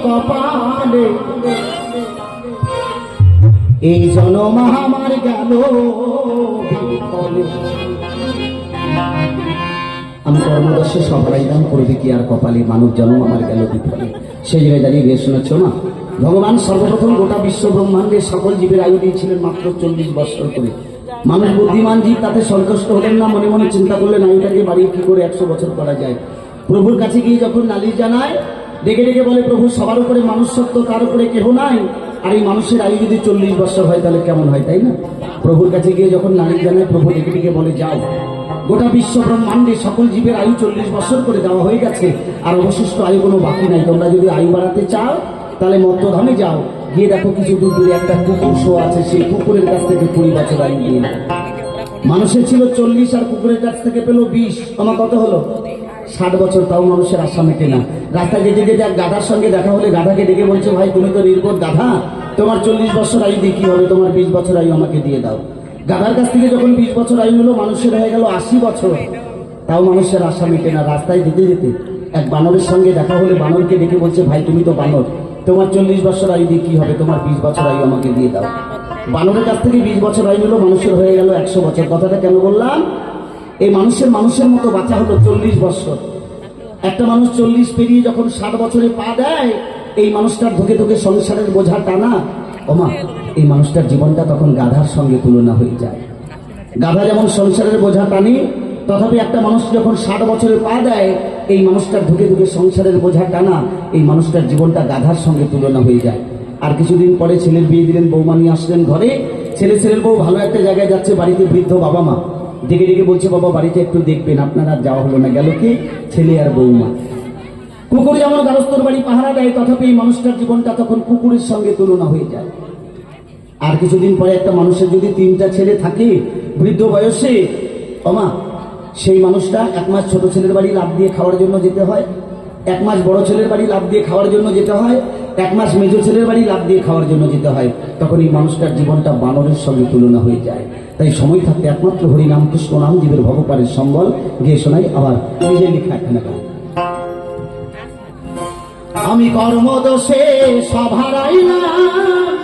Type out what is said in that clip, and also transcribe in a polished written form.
কপালে এই জনম আমার গেল বিফলে। আমি কর্মদর্শে সবাই দান করবে কি আর কপালে, মানব জন্ম আমার গেল বিফলে। সেই জায়গায় দাঁড়িয়ে গিয়ে শুনেছ না, ভগবান সর্বপ্রথম গোটা বিশ্ব ব্রহ্মাণ্ডের সকল জীবের আয়ু দিয়েছিলেন মাত্র 40 বছর করে। মানুষ বুদ্ধিমান জীব, তাতে সন্তুষ্ট হলেন না, মনে মনে চিন্তা করলেন আয়ুটাকে বাড়িয়ে কি করে 100 বছর করা যায়। প্রভুর কাছে গিয়ে যখন নালিশ জানায়, ডেকে ডেকে বলে প্রভু সবার উপরে মানুষ সত্য, তার উপরে কেহ নাই, আর এই মানুষের আয়ু যদি 40 বছর হয় তাহলে কেমন হয়, তাই না? প্রভুর কাছে গিয়ে যখন নালিশ জানায়, প্রভু ডেকে ডেকে বলে যাও, গোটা বিশ্ব ব্রহ্মাণ্ডে সকল জীবের আয়ু 40 বছর করে দেওয়া হয়ে গেছে, আর অবশিষ্ট আয়ু কোনো বাকি নাই। তোমরা যদি আয়ু বাড়াতে চাও তাহলে মধ্যধামে যাও, গিয়ে দেখো কিছু দূর দূরে একটা কুকুর শো আছে, সেই কুকুরের কাছ থেকে 20 বছর আয়ু দিয়ে নাও। মানুষের ছিল 40 আর কুকুরের কাছ থেকে পেল 20, আমার কত হলো 60 বছর। তাও মানুষের আশা মেটে না। রাস্তায় যেতে যেতে এক গাধার সঙ্গে দেখা হলে গাধাকে ডেকে বলছে, ভাই তুমি তো নির্বোধ গাধা, তোমার 40 বছর আয়ু দিয়ে কি হবে, তোমার 20 বছর আয়ু আমাকে দিয়ে দাও। গাধার কাছ থেকে যখন 20 বছর আয়ু হলো, মানুষের হয়ে গেল 80 বছর। তাও মানুষের আশা মেটে না। রাস্তায় যেতে যেতে এক বানরের সঙ্গে দেখা হলে বানরকে ডেকে বলছে, ভাই তুমি তো বানর, তোমার 40 বছর আয়ু দিয়ে কি হবে, তোমার 20 বছর আয়ু আমাকে দিয়ে দাও। বানরের কাছ থেকে 20 বছর আয়ু হলো, মানুষের হয়ে গেল 100 বছর। কথাটা কেন বললাম? এই মানুষের মতো বাঁচা হলো 40 বছর। একটা মানুষ 40 পেরিয়ে যখন 60 বছরে পা দেয়, এই মানুষটার ধুকে ধুকে সংসারের বোঝা টানা, ওমা এই মানুষটার জীবনটা তখন গাধার সঙ্গে তুলনা হয়ে যায়। গাধা যেমন সংসারের বোঝা টানে, তথাপি একটা মানুষ যখন 60 বছরে পা দেয়, এই মানুষটার ধুকে ধুকে সংসারের বোঝা টানা, এই মানুষটার জীবনটা গাধার সঙ্গে তুলনা হয়ে যায়। আর কিছুদিন পরে ছেলের বিয়ে দিলেন, বৌমা নিয়ে আসলেন ঘরে। ছেলের বউ ভালো একটা জায়গায় যাচ্ছে, বাড়িতে বৃদ্ধ বাবা মা ডেকে ডেকে বলছে, বাবা বাড়িতে একটু দেখবেন। আপনার আর যাওয়া হলো না। গেল কি? ছেলে আর বৌমা। কুকুর যেমন গারস্থর বাড়ি পাহারা দেয়, তথাপি এই মানুষটার জীবনটা তখন কুকুরের সঙ্গে তুলনা হয়ে যায়। আর কিছুদিন পরে একটা মানুষের যদি 3টা ছেলে থাকে বৃদ্ধ বয়সে, ওমা সেই মানুষটা 1 মাস ছোট ছেলের বাড়ি লাফ দিয়ে খাওয়ার জন্য যেতে হয়, 1 মাস বড় ছেলের বাড়ি লাফ দিয়ে খাওয়ার জন্য যেতে হয়, 1 মাস মেজো ছেলের বাড়ি লাফ দিয়ে খাওয়ার জন্য যেতে হয়। তখন এই মানুষটার জীবনটা বানরের সঙ্গে তুলনা হয়ে যায়। তাই সময় থাকতে একমাত্র হরিনাম কৃষ্ণ নাম জীবের ভগবানের সম্বল গিয়ে শোনাই। আবার নিজের লেখা এখানে গান। আমি কর্মদোষে সভারাইলাম,